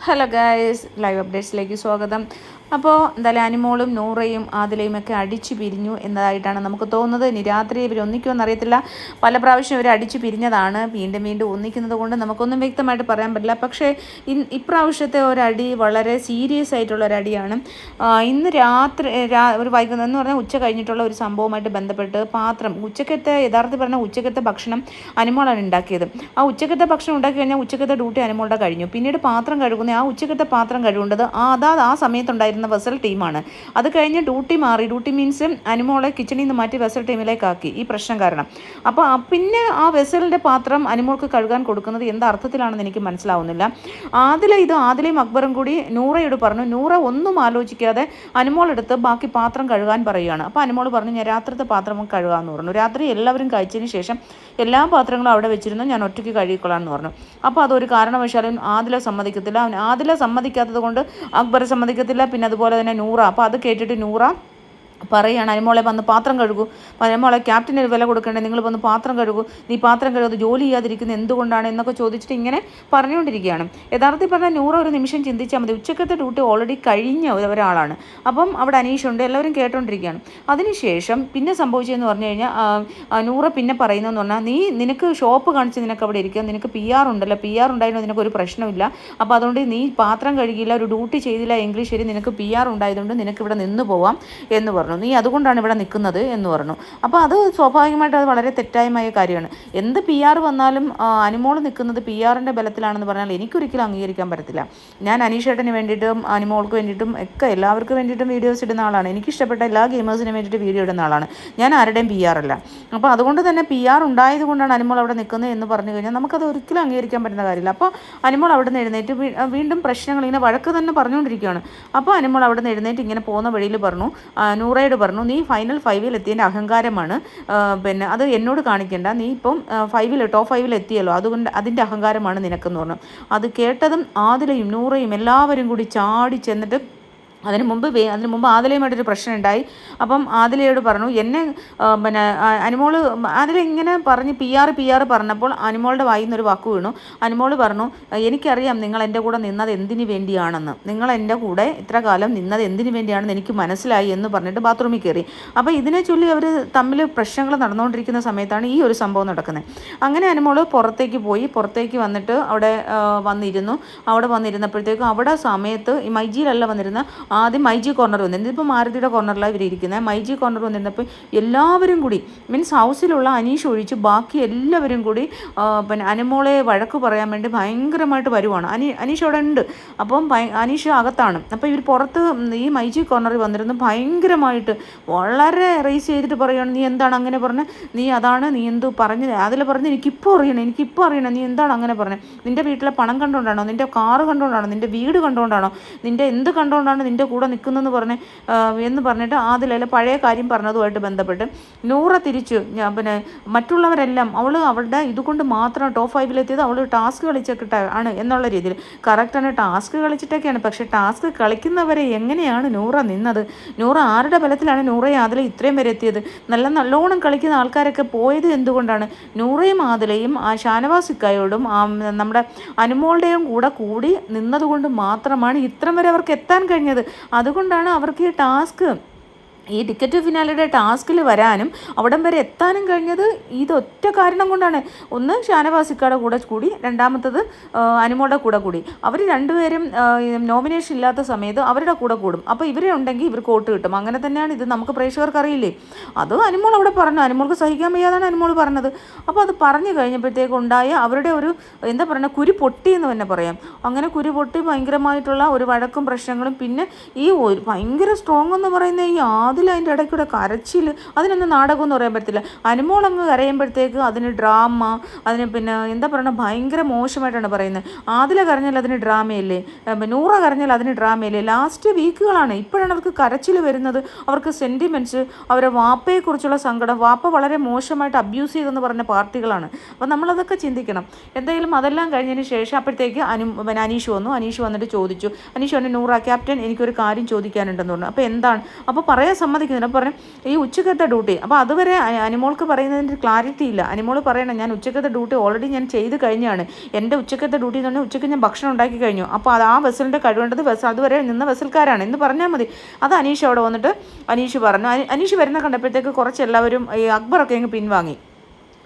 Hello guys, live അപ്ഡേറ്റ്സിലേക്ക് സ്വാഗതം. അപ്പോൾ എന്തായാലും അനിമോളും നൂറയും ആദിലയും ഒക്കെ അടിച്ചു പിരിഞ്ഞു എന്നതായിട്ടാണ് നമുക്ക് തോന്നുന്നത്. ഇനി രാത്രി ഇവർ ഒന്നിക്കുമെന്ന് അറിയത്തില്ല. പല പ്രാവശ്യം ഇവർ അടിച്ചു പിരിഞ്ഞതാണ്. വീണ്ടും വീണ്ടും ഒന്നിക്കുന്നത് കൊണ്ട് നമുക്കൊന്നും വ്യക്തമായിട്ട് പറയാൻ പറ്റില്ല. പക്ഷേ ഇപ്രാവശ്യത്തെ ഒരടി വളരെ സീരിയസ് ആയിട്ടുള്ള ഒരടിയാണ്. ഇന്ന് രാത്രി ഒരു വൈകുന്നേരം എന്ന് പറഞ്ഞാൽ ഉച്ച കഴിഞ്ഞിട്ടുള്ള ഒരു സംഭവമായിട്ട് ബന്ധപ്പെട്ട് ഉച്ചക്കത്തെ യഥാർത്ഥത്തിൽ പറഞ്ഞാൽ ഉച്ചക്കത്തെ ഭക്ഷണം അനിമോളാണ് ഉണ്ടാക്കിയത്. ആ ഉച്ചക്കത്തെ ഭക്ഷണം ഉണ്ടാക്കി കഴിഞ്ഞാൽ ഉച്ചക്കത്തെ ഡ്യൂട്ടി അനിമോളുടെ കഴിഞ്ഞു. പിന്നീട് പാത്രം കഴുകുന്ന ആ ഉച്ചക്കത്തെ പാത്രം കഴുകേണ്ടത് ആ സമയത്തുണ്ടായിരുന്ന വെസൽ ടീമാണ്. അത് കഴിഞ്ഞ് ഡ്യൂട്ടി മാറി. ഡ്യൂട്ടി മീൻസ് അനിമോളെ കിച്ചണിൽ നിന്ന് മാറ്റി വെസൽ ടീമിലേക്കാക്കി ഈ പ്രശ്നം കാരണം. അപ്പോൾ പിന്നെ ആ വെസലിൻ്റെ പാത്രം അനിമോൾക്ക് കഴുകാൻ കൊടുക്കുന്നത് എന്ത് അർത്ഥത്തിലാണെന്ന് എനിക്ക് മനസ്സിലാവുന്നില്ല. ആദിലയും അക്ബറും കൂടി നൂറയോട് പറഞ്ഞു. നൂറ ഒന്നും ആലോചിക്കാതെ അനിമോളെടുത്ത് ബാക്കി പാത്രം കഴുകാൻ പറയുകയാണ്. അപ്പോൾ അനിമോൾ പറഞ്ഞു, ഞാൻ രാത്രിത്തെ പാത്രം കഴുകാമെന്ന് പറഞ്ഞു. രാത്രി എല്ലാവരും കഴിച്ചതിന് ശേഷം എല്ലാ പാത്രങ്ങളും അവിടെ വെച്ചിരുന്നു, ഞാൻ ഒറ്റയ്ക്ക് കഴുകിക്കൊള്ളാമെന്ന് പറഞ്ഞു. അപ്പോൾ അതൊരു കാരണവശാലും ആദില സമ്മതിക്കത്തില്ല. ആദില സമ്മതിക്കാത്തത് കൊണ്ട് അക്ബർ സമ്മതിക്കത്തില്ല. പിന്നെ അതുപോലെ തന്നെ നൂറ. അപ്പോൾ അത് കേട്ടിട്ട് നൂറ പറയുകയാണ്, അനിമോളെ വന്ന് പാത്രം കഴുകൂ, അനിമോളെ ക്യാപ്റ്റന് ഒരു വില കൊടുക്കേണ്ടത്, നിങ്ങൾ വന്ന് പാത്രം കഴുകൂ, നീ പാത്രം കഴുകുന്നത് ജോലി ചെയ്യാതിരിക്കുന്നത് എന്തുകൊണ്ടാണ് എന്നൊക്കെ ചോദിച്ചിട്ട് ഇങ്ങനെ പറഞ്ഞുകൊണ്ടിരിക്കുകയാണ്. യഥാർത്ഥത്തിൽ പറഞ്ഞാൽ നൂറ ഒരു നിമിഷം ചിന്തിച്ചാൽ മതി. ഉച്ചക്കത്തെ ഡ്യൂട്ടി ഓൾറെഡി കഴിഞ്ഞ ഒരാളാണ്. അപ്പം അവിടെ അനീഷുണ്ട്, എല്ലാവരും കേട്ടോണ്ടിരിക്കുകയാണ്. അതിനുശേഷം പിന്നെ സംഭവിച്ചതെന്ന് പറഞ്ഞു കഴിഞ്ഞാൽ നൂറ പിന്നെ പറയുന്നതെന്ന് പറഞ്ഞാൽ, നിനക്ക് ഷോപ്പ് കാണിച്ച് നിനക്ക് അവിടെ ഇരിക്കുക, നിനക്ക് PR ഉണ്ടല്ലോ, PR ഉണ്ടായിരുന്നു, നിനക്കൊരു പ്രശ്നമില്ല. അപ്പോൾ അതുകൊണ്ട് നീ പാത്രം കഴുകിയില്ല, ഒരു ഡ്യൂട്ടി ചെയ്തില്ല എങ്കിൽ ശരി, നിനക്ക് PR ഉണ്ടായതുകൊണ്ട് നിനക്ക് ഇവിടെ നിന്ന് പോവാം എന്ന് പറഞ്ഞു. നീ അതുകൊണ്ടാണ് ഇവിടെ നിൽക്കുന്നത് എന്ന് പറഞ്ഞു. അപ്പോൾ അത് സ്വാഭാവികമായിട്ട് അത് വളരെ തെറ്റായ കാര്യമാണ്. എന്ത് PR വന്നാലും അനിമോൾ നിൽക്കുന്നത് PRൻ്റെ ബലത്തിലാണെന്ന് പറഞ്ഞാൽ എനിക്കൊരിക്കലും അംഗീകരിക്കാൻ പറ്റത്തില്ല. ഞാൻ അനീഷേട്ടന് വേണ്ടിയിട്ടും അനിമോൾക്ക് വേണ്ടിയിട്ടും ഒക്കെ എല്ലാവർക്കും വേണ്ടിയിട്ടും വീഡിയോസ് ഇടുന്ന ആളാണ്. എനിക്കിഷ്ടപ്പെട്ട എല്ലാ ഗെയിമേഴ്സിനും വേണ്ടിയിട്ട് വീഡിയോ ഇടുന്ന ആളാണ്. ഞാൻ ആരുടെയും PR അല്ല. അപ്പോൾ അതുകൊണ്ട് തന്നെ PR ഉണ്ടായത് കൊണ്ടാണ് അനിമോൾ അവിടെ നിൽക്കുന്നത് എന്ന് പറഞ്ഞു കഴിഞ്ഞാൽ നമുക്കത് ഒരിക്കലും അംഗീകരിക്കാൻ പറ്റുന്ന കാര്യമില്ല. അപ്പോൾ അനിമോൾ അവിടെ നിന്ന് എഴുന്നേറ്റ് വീണ്ടും പ്രശ്നങ്ങൾ ഇങ്ങനെ വഴക്ക് തന്നെ പറഞ്ഞുകൊണ്ടിരിക്കുകയാണ്. അപ്പോൾ അനിമോൾ അവിടെ നിന്ന് എഴുന്നേറ്റ് ഇങ്ങനെ പോകുന്ന വഴിയിൽ പറഞ്ഞു, നൂറയോട് പറഞ്ഞു, നീ ഫൈനൽ 5-ൽ എത്തിയതിൻ്റെ അഹങ്കാരമാണ്, പിന്നെ അത് എന്നോട് കാണിക്കേണ്ട, നീ ഇപ്പം ടോപ്പ് 5-ൽ എത്തിയല്ലോ, അതുകൊണ്ട് അതിൻ്റെ അഹങ്കാരമാണ് നിനക്കെന്ന് പറഞ്ഞു. അത് കേട്ടതും ആദിലയും നൂറയും എല്ലാവരും കൂടി ചാടി ചെന്നിട്ട് അതിന് മുമ്പ് ആദിലയുമായിട്ടൊരു പ്രശ്നം ഉണ്ടായി. അപ്പം ആദിലയോട് പറഞ്ഞു, എന്നെ പിന്നെ ആദില ഇങ്ങനെ പറഞ്ഞ് PR പറഞ്ഞപ്പോൾ അനിമോളുടെ വായിൽ നിന്നൊരു വാക്ക് വീണു. അനിമോൾ പറഞ്ഞു, എനിക്കറിയാം നിങ്ങൾ എൻ്റെ കൂടെ നിന്നത് എന്തിനു വേണ്ടിയാണെന്ന്, നിങ്ങൾ എൻ്റെ കൂടെ ഇത്ര കാലം നിന്നത് എന്തിനു വേണ്ടിയാണെന്ന് എനിക്ക് മനസ്സിലായി എന്ന് പറഞ്ഞിട്ട് ബാത്റൂമിൽ കയറി. അപ്പോൾ ഇതിനെ ചൊല്ലി അവർ തമ്മിൽ പ്രശ്നങ്ങൾ നടന്നുകൊണ്ടിരിക്കുന്ന സമയത്താണ് ഈ ഒരു സംഭവം നടക്കുന്നത്. അങ്ങനെ അനിമോൾ പുറത്തേക്ക് വന്നിട്ട് അവിടെ വന്നിരുന്നപ്പോഴത്തേക്കും അവിടെ സമയത്ത് ഈ മൈജിയിലല്ല വന്നിരുന്ന, ആദ്യം മൈജി കോർണർ വന്നിരുന്നത്. ഇപ്പോൾ മാരുതിയുടെ കോർണറിലാണ് ഇവർ ഇരിക്കുന്നത്. മൈജി കോർണർ വന്നിരുന്നപ്പോൾ എല്ലാവരും കൂടി മീൻസ് ഹൗസിലുള്ള അനീഷ് ഒഴിച്ച് ബാക്കി എല്ലാവരും കൂടി പിന്നെ അനിമോളെ വഴക്ക് പറയാൻ വേണ്ടി ഭയങ്കരമായിട്ട് വരുവാണ്. അനീഷ് അവിടെ ഉണ്ട്. അപ്പം അനീഷ് അകത്താണ്. അപ്പോൾ ഇവർ പുറത്ത് ഈ മൈജി കോർണറിൽ വന്നിരുന്നു ഭയങ്കരമായിട്ട് വളരെ റേസ് ചെയ്തിട്ട് പറയുകയാണ്, നീ എന്താണ് അങ്ങനെ പറഞ്ഞത്, നീ അതാണ്, നീ എന്ത് പറഞ്ഞത്, അതിൽ പറഞ്ഞ് എനിക്കിപ്പോൾ അറിയണം, നീ എന്താണ് അങ്ങനെ പറഞ്ഞത്, നിൻ്റെ വീട്ടിലെ പണം കണ്ടുകൊണ്ടാണോ, നിൻ്റെ കാറ് കണ്ടുകൊണ്ടാണോ, നിൻ്റെ വീട് കണ്ടുകൊണ്ടാണോ, നിൻ്റെ എന്ത് കണ്ടുകൊണ്ടാണ് നിൻ്റെ കൂടെ നിൽക്കുന്നതെന്ന് എന്ന് പറഞ്ഞിട്ട് അതിലെ പഴയ കാര്യം പറഞ്ഞതുമായിട്ട് ബന്ധപ്പെട്ട് നൂറ തിരിച്ചു പിന്നെ മറ്റുള്ളവരെല്ലാം അവളുടെ ഇതുകൊണ്ട് മാത്രം ടോപ്പ് 5-ൽ എത്തിയത് അവൾ ടാസ്ക് കളിച്ചിട്ടാണ് എന്നുള്ള രീതിയിൽ. കറക്റ്റാണ്, ടാസ്ക് കളിച്ചിട്ടൊക്കെയാണ്. പക്ഷേ ടാസ്ക് കളിക്കുന്നവരെ എങ്ങനെയാണ് നൂറ നിന്നത്, നൂറ ആരുടെ ബലത്തിലാണ് നൂറയും ആദിലയും ഇത്രയും വരെ എത്തിയത്, നല്ലോണം കളിക്കുന്ന ആൾക്കാരൊക്കെ പോയത് എന്തുകൊണ്ടാണ്, നൂറയും ആദിലയും ആ ഷാനവാസിക്കായോടും നമ്മുടെ അനുമോളുടെയും കൂടി നിന്നതുകൊണ്ട് മാത്രമാണ് ഇത്രയും വരെ അവർക്ക് എത്താൻ കഴിഞ്ഞത്. അതുകൊണ്ടാണ് അവർക്ക് ഈ ടിക്കറ്റ് ഫിനാലയുടെ ടാസ്കിൽ വരാനും അവിടം വരെ എത്താനും കഴിഞ്ഞത് ഇതൊറ്റ കാരണം കൊണ്ടാണ്. ഒന്ന് ഷാനവാസിക്കയുടെ കൂടെ കൂടി, രണ്ടാമത്തത് അനിമോളുടെ കൂടി. അവർ രണ്ടുപേരും നോമിനേഷൻ ഇല്ലാത്ത സമയത്ത് അവരുടെ കൂടെ കൂടും. അപ്പോൾ ഇവരെ ഉണ്ടെങ്കിൽ ഇവർക്ക് വോട്ട് കിട്ടും. അങ്ങനെ തന്നെയാണ് ഇത്, നമുക്ക് പ്രേക്ഷകർക്ക് അറിയില്ലേ. അത് അനിമോൾ അവിടെ പറഞ്ഞു, അനിമോൾക്ക് സഹിക്കാൻ വയ്യാതാണ് അനിമോൾ പറഞ്ഞത്. അപ്പോൾ അത് പറഞ്ഞു കഴിഞ്ഞപ്പോഴത്തേക്ക് ഉണ്ടായ അവരുടെ ഒരു എന്താ പറയുക, കുരു പൊട്ടി എന്ന് തന്നെ പറയാം. അങ്ങനെ കുരു പൊട്ടി ഭയങ്കരമായിട്ടുള്ള ഒരു വഴക്കും പ്രശ്നങ്ങളും. പിന്നെ ഈ ഭയങ്കര സ്ട്രോങ് എന്ന് പറയുന്ന ഈ അതിൻ്റെ ഇടയ്ക്കൂടെ കരച്ചിൽ, അതിനൊന്നും നാടകം എന്ന് പറയാൻ പറ്റില്ല. അനിമോൾ അങ്ങ് കരയുമ്പോഴത്തേക്ക് അതിന് ഡ്രാമ, അതിന് പിന്നെ എന്താ പറയുക, ഭയങ്കര മോശമായിട്ടാണ് പറയുന്നത്. ആദില കരഞ്ഞാൽ അതിന് ഡ്രാമയല്ലേ, നൂറ കരഞ്ഞാൽ അതിന് ഡ്രാമയല്ലേ. ലാസ്റ്റ് വീക്കുകളാണ്, ഇപ്പോഴാണ് അവർക്ക് കരച്ചിൽ വരുന്നത്, അവർക്ക് സെൻറ്റിമെൻറ്റ്സ്, അവരെ വാപ്പയെക്കുറിച്ചുള്ള സങ്കടം. വാപ്പ വളരെ മോശമായിട്ട് അബ്യൂസ് ചെയ്തെന്ന് പറഞ്ഞ പാർട്ടികളാണ്. അപ്പോൾ നമ്മളതൊക്കെ ചിന്തിക്കണം. എന്തായാലും അതെല്ലാം കഴിഞ്ഞതിന് ശേഷം അപ്പോഴത്തേക്ക് അനീഷ് വന്നിട്ട് ചോദിച്ചു, അനീഷ് പറഞ്ഞു, നൂറ ക്യാപ്റ്റൻ എനിക്കൊരു കാര്യം ചോദിക്കാനുണ്ടെന്ന് പറഞ്ഞു. അപ്പോൾ എന്താണ്, അപ്പോൾ പറയാൻ സമ്മതിക്കുന്നില്ല. അപ്പോൾ പറഞ്ഞു ഈ ഉച്ചക്കത്തെ ഡ്യൂട്ടി. അപ്പോൾ അതുവരെ അനിമോൾക്ക് പറയുന്നതിൻ്റെ ക്ലാരിറ്റി ഇല്ല. അനിമോൾ പറയണം ഞാൻ ഉച്ചക്കത്തെ ഡ്യൂട്ടി ഓൾറെഡി ഞാൻ ചെയ്ത് കഴിഞ്ഞാണ്. എൻ്റെ ഉച്ചക്കത്തെ ഡ്യൂട്ടി എന്ന് പറഞ്ഞാൽ ഉച്ചയ്ക്ക് ഞാൻ ഭക്ഷണം ഉണ്ടാക്കി കഴിഞ്ഞു. അപ്പോൾ അത് ആ വെസലിൻ്റെ കഴിവേണ്ടത് അതുവരെ നിന്ന വെസൽക്കാരാണ് എന്ന് പറഞ്ഞാൽ മതി. അത് അനീഷ് അവിടെ വന്നിട്ട് അനീഷ് പറഞ്ഞു. അനീഷ് വരുന്ന കണ്ടപ്പോഴത്തേക്ക് കുറച്ച് എല്ലാവരും ഈ അക്ബറൊക്കെ അങ്ങ് പിൻവാങ്ങി,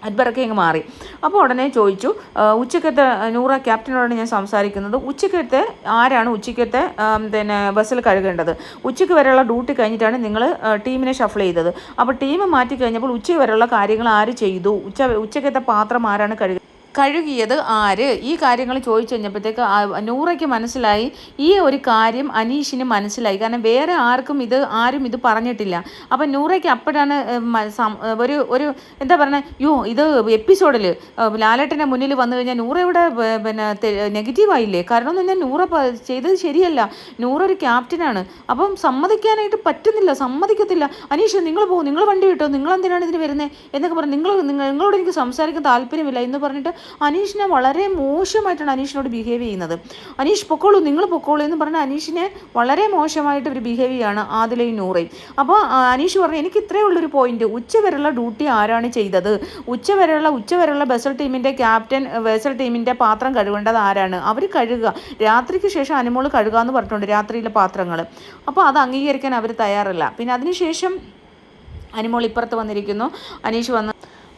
അക്ബറൊക്കെ അങ്ങ് മാറി. അപ്പോൾ ഉടനെ ചോദിച്ചു ഉച്ചക്കത്തെ നൂറ ക്യാപ്റ്റനോടാണ് ഞാൻ സംസാരിക്കുന്നത്, ഉച്ചക്കത്തെ ആരാണ് ഉച്ചക്കത്തെ പിന്നെ ബസ്സിൽ കഴുകേണ്ടത്? ഉച്ചയ്ക്ക് വരെയുള്ള ഡ്യൂട്ടി കഴിഞ്ഞിട്ടാണ് നിങ്ങൾ ടീമിനെ ഷഫിൾ ചെയ്തത്. അപ്പോൾ ടീം മാറ്റി കഴിഞ്ഞപ്പോൾ ഉച്ച വരെയുള്ള കാര്യങ്ങൾ ആര് ചെയ്തു? ഉച്ചക്കത്തെ പാത്രം ആരാണ് കഴുകിയത് ആര്? ഈ കാര്യങ്ങൾ ചോദിച്ചു കഴിഞ്ഞപ്പോഴത്തേക്ക് നൂറയ്ക്ക് മനസ്സിലായി ഈ ഒരു കാര്യം അനീഷിന് മനസ്സിലായി. കാരണം വേറെ ആരും ഇത് പറഞ്ഞിട്ടില്ല. അപ്പം നൂറയ്ക്ക് അപ്പോഴാണ് ഒരു എന്താ പറയുക, ഇത് എപ്പിസോഡിൽ ലാലേട്ടൻ്റെ മുന്നിൽ വന്നു കഴിഞ്ഞാൽ നൂറ ഇവിടെ പിന്നെ നെഗറ്റീവായില്ലേ? കാരണം എന്ന് പറഞ്ഞാൽ നൂറ ചെയ്തത് ശരിയല്ല. നൂറ ഒരു ക്യാപ്റ്റനാണ്. അപ്പം സമ്മതിക്കാനായിട്ട് പറ്റുന്നില്ല, സമ്മതിക്കത്തില്ല. അനീഷ് നിങ്ങൾ പോകും, നിങ്ങൾ വണ്ടി വിട്ടോ, നിങ്ങൾ എന്തിനാണ് ഇതിന് വരുന്നത് എന്നൊക്കെ പറഞ്ഞു. നിങ്ങളോട് എനിക്ക് സംസാരിക്കാൻ താല്പര്യമില്ല എന്ന് പറഞ്ഞിട്ട് അനീഷിനെ വളരെ മോശമായിട്ടാണ് അനീഷിനോട് ബിഹേവ് ചെയ്യുന്നത്. അനീഷ് പൊക്കോളൂ, നിങ്ങൾ പൊക്കോളൂ എന്ന് പറഞ്ഞാൽ അനീഷിനെ വളരെ മോശമായിട്ട് ഒരു ബിഹേവ് ചെയ്യാണ് ആദിലയും നൂറയും. അപ്പോൾ അനീഷ് പറഞ്ഞു എനിക്ക് ഇത്രയേ ഉള്ളൊരു പോയിന്റ്, ഉച്ചവരെയുള്ള ഡ്യൂട്ടി ആരാണ് ചെയ്തത്? ഉച്ചവരെയുള്ള ബസൽ ടീമിൻ്റെ ക്യാപ്റ്റൻ, ബസൽ ടീമിൻ്റെ പാത്രം കഴുകേണ്ടത് ആരാണ്? അവർ കഴുകുക. രാത്രിക്ക് ശേഷം അനിമോൾ കഴുകുക എന്ന് പറഞ്ഞിട്ടുണ്ട്, രാത്രിയിലെ പാത്രങ്ങൾ. അപ്പോൾ അത് അംഗീകരിക്കാൻ അവർ തയ്യാറല്ല. പിന്നെ അതിനുശേഷം അനിമോൾ ഇപ്പുറത്ത് വന്നിരിക്കുന്നു. അനീഷ് വന്ന്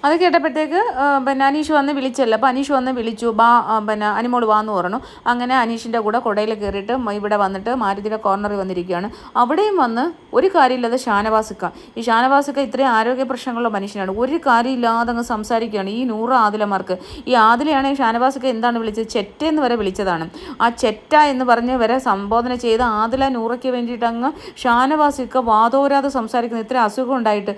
അത് കേട്ടപ്പോഴത്തേക്ക് പിന്നെ അനീഷ് വന്ന് വിളിച്ചല്ല. അപ്പോൾ അനീഷ് വന്ന് വിളിച്ചു, പിന്നെ അനിമോൾ വാന്ന് പറഞ്ഞു. അങ്ങനെ അനീഷിൻ്റെ കൂടെ കുടയിൽ കയറിയിട്ട് ഇവിടെ വന്നിട്ട് മാരുതിയുടെ കോർണറിൽ വന്നിരിക്കുകയാണ്. അവിടെയും വന്ന് ഒരു കാര്യമില്ലാതെ ഈ ഷാനവാസിക്ക ഇത്രയും ആരോഗ്യ പ്രശ്നങ്ങളുള്ള മനുഷ്യനാണ്. ഒരു കാര്യമില്ലാതെ അങ്ങ് സംസാരിക്കുകയാണ് ഈ നൂറ് ആദിലമാർക്ക്. ഈ ആദിലയാണെങ്കിൽ ഷാനവാസിക്ക എന്താണ് വിളിച്ചത്? ചെറ്റയെന്ന് വരെ വിളിച്ചതാണ്. ആ ചെറ്റ എന്ന് പറഞ്ഞ് വരെ സംബോധന ചെയ്ത ആദില നൂറയ്ക്ക് വേണ്ടിയിട്ട് അങ്ങ് ഷാനവാസിക്ക വാതോരാതെ സംസാരിക്കുന്നത്. ഇത്ര അസുഖം ഉണ്ടായിട്ട്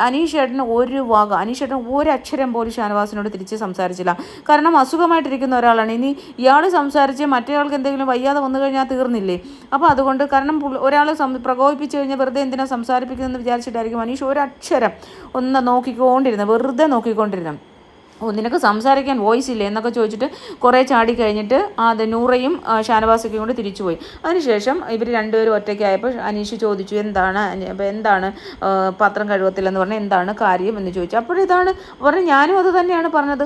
അനീഷേട്ടന് ഒരക്ഷരം പോലും ഷാനവാസിനോട് തിരിച്ച് സംസാരിച്ചില്ല. കാരണം അസുഖമായിട്ടിരിക്കുന്ന ഒരാളാണ്. ഇനി ഇയാൾ സംസാരിച്ച് മറ്റേയാൾക്ക് എന്തെങ്കിലും വയ്യാതെ വന്നു കഴിഞ്ഞാൽ തീർന്നില്ലേ? അപ്പോൾ അതുകൊണ്ട് കാരണം ഒരാൾ പ്രകോപിപ്പിച്ച് കഴിഞ്ഞാൽ വെറുതെ എന്തിനാ സംസാരിപ്പിക്കുന്നതെന്ന് വിചാരിച്ചിട്ടായിരിക്കും അനീഷ് ഒരക്ഷരം വെറുതെ നോക്കിക്കൊണ്ടിരുന്നു. നിനക്ക് സംസാരിക്കാൻ വോയിസ് ഇല്ലേ എന്നൊക്കെ ചോദിച്ചിട്ട് കുറേ ചാടി കഴിഞ്ഞിട്ട് അത് നൂറയും ഷാനവാസൊക്കെയും കൊണ്ട് തിരിച്ചുപോയി. അതിനുശേഷം ഇവർ രണ്ടുപേരും ഒറ്റയ്ക്കായപ്പോൾ അനീഷ് ചോദിച്ചു എന്താണ് പാത്രം കഴുകത്തില്ലെന്ന് പറഞ്ഞാൽ എന്താണ് കാര്യം എന്ന് ചോദിച്ചു. അപ്പോഴിതാണ് പറഞ്ഞു ഞാനും അത് തന്നെയാണ് പറഞ്ഞത്.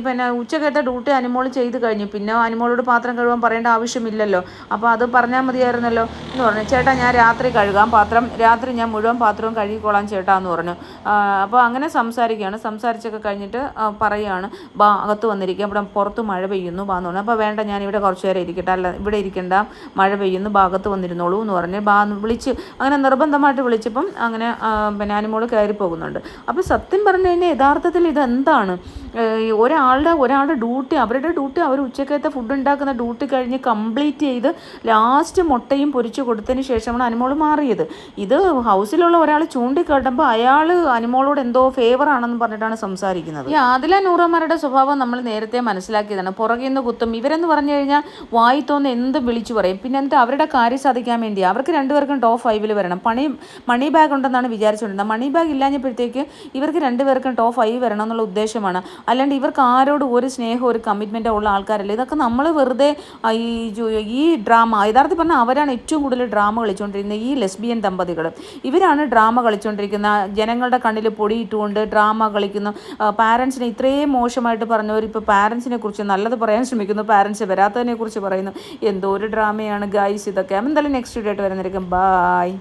പിന്നെ ഉച്ചക്കത്തെ ഡ്യൂട്ടി അനിമോൾ ചെയ്ത് കഴിഞ്ഞു, പിന്നെ അനിമോളോട് പാത്രം കഴുകാൻ പറയേണ്ട ആവശ്യമില്ലല്ലോ, അപ്പോൾ അത് പറഞ്ഞാൽ മതിയായിരുന്നല്ലോ എന്ന് പറഞ്ഞു. ചേട്ടാ ഞാൻ രാത്രി കഴുകാം പാത്രം, രാത്രി ഞാൻ മുഴുവൻ പാത്രവും കഴുകിക്കോളാം ചേട്ടാ എന്ന് പറഞ്ഞു. അപ്പോൾ അങ്ങനെ സംസാരിച്ചൊക്കെ കഴിഞ്ഞിട്ട് പറയുകയാണ് അകത്ത് വന്നിരിക്കുക, ഇവിടെ പുറത്ത് മഴ പെയ്യുന്നു എന്ന് പറഞ്ഞു. അപ്പോൾ വേണ്ട ഞാൻ ഇവിടെ കുറച്ച് നേരം ഇരിക്കട്ടെ, അല്ല ഇവിടെ ഇരിക്കണ്ട മഴ പെയ്യുന്നു അകത്ത് വന്നിരുന്നോളൂ എന്ന് പറഞ്ഞ് വിളിച്ച് അങ്ങനെ നിർബന്ധമായിട്ട് വിളിച്ചപ്പം അങ്ങനെ പിന്നെ അനിമോൾ കയറി പോകുന്നുണ്ട്. അപ്പോൾ സത്യം പറഞ്ഞു കഴിഞ്ഞാൽ യഥാർത്ഥത്തിൽ ഇതെന്താണ്? ഒരാളുടെ ഡ്യൂട്ടി അവർ ഉച്ചക്കത്തെ ഫുഡ് ഉണ്ടാക്കുന്ന ഡ്യൂട്ടി കഴിഞ്ഞ് കംപ്ലീറ്റ് ചെയ്ത് ലാസ്റ്റ് മുട്ടയും പൊരിച്ചു കൊടുത്തതിന് ശേഷമാണ് അനിമോൾ മാറിയത്. ഇത് ഹൗസിലുള്ള ഒരാൾ ചൂണ്ടിക്കാട്ടുമ്പോൾ അയാൾ അനിമോളോട് എന്തോ ഫേവർ ആണെന്ന് പറഞ്ഞിട്ടാണ് സംസാരിക്കുന്നത്. ഈ ആദില നൂറമാരുടെ സ്വഭാവം നമ്മൾ നേരത്തെ മനസ്സിലാക്കിയതാണ്. പുറകിൽ നിന്ന് കുത്തും. ഇവരെന്ന് പറഞ്ഞു കഴിഞ്ഞാൽ വായി തോന്നുന്ന എന്തും വിളിച്ചു പറയും. പിന്നെ എന്നിട്ട് അവരുടെ കാര്യം സാധിക്കാൻ വേണ്ടി അവർക്ക് രണ്ടുപേർക്കും ടോപ്പ് 5 വരണം. മണി ബാഗ് ഉണ്ടെന്നാണ് വിചാരിച്ചുകൊണ്ടിരുന്നത്. മണി ബാഗ് ഇല്ലാഞ്ഞപ്പോഴത്തേക്ക് ഇവർക്ക് രണ്ടുപേർക്കും ടോപ്പ് 5 വരണം എന്നുള്ള ഉദ്ദേശമാണ്. അല്ലാണ്ട് ഇവർക്ക് ആരോടും ഒരു സ്നേഹം ഒരു കമ്മിറ്റ്മെൻറ്റോ ഉള്ള ആൾക്കാരല്ല. ഇതൊക്കെ നമ്മൾ വെറുതെ ഈ ഡ്രാമ യഥാർത്ഥത്തിൽ പറഞ്ഞാൽ അവരാണ് ഏറ്റവും കൂടുതൽ ഡ്രാമ കളിച്ചുകൊണ്ടിരിക്കുന്നത്. ഈ ലെസ്ബിയൻ ദമ്പതികൾ ഇവരാണ് ഡ്രാമ കളിച്ചുകൊണ്ടിരിക്കുന്ന, ജനങ്ങളുടെ കണ്ണിൽ പൊടിയിട്ടുകൊണ്ട് ഡ്രാമ കളിക്കുന്നു. പാരൻസിനെ ഇത്രയും മോശമായിട്ട് പറഞ്ഞവർ ഇപ്പോൾ പാരൻസിനെ കുറിച്ച് നല്ലത് പറയാൻ ശ്രമിക്കുന്നു, പാരൻസ് വരാത്തതിനെ കുറിച്ച് പറയുന്നു. എന്തോ ഒരു ഡ്രാമയാണ് ഗൈസ് ഇതൊക്കെ. എന്തായാലും നെക്സ്റ്റ് വീഡിയോ ആയിട്ട് വരുന്നതായിരിക്കും. ബായ്.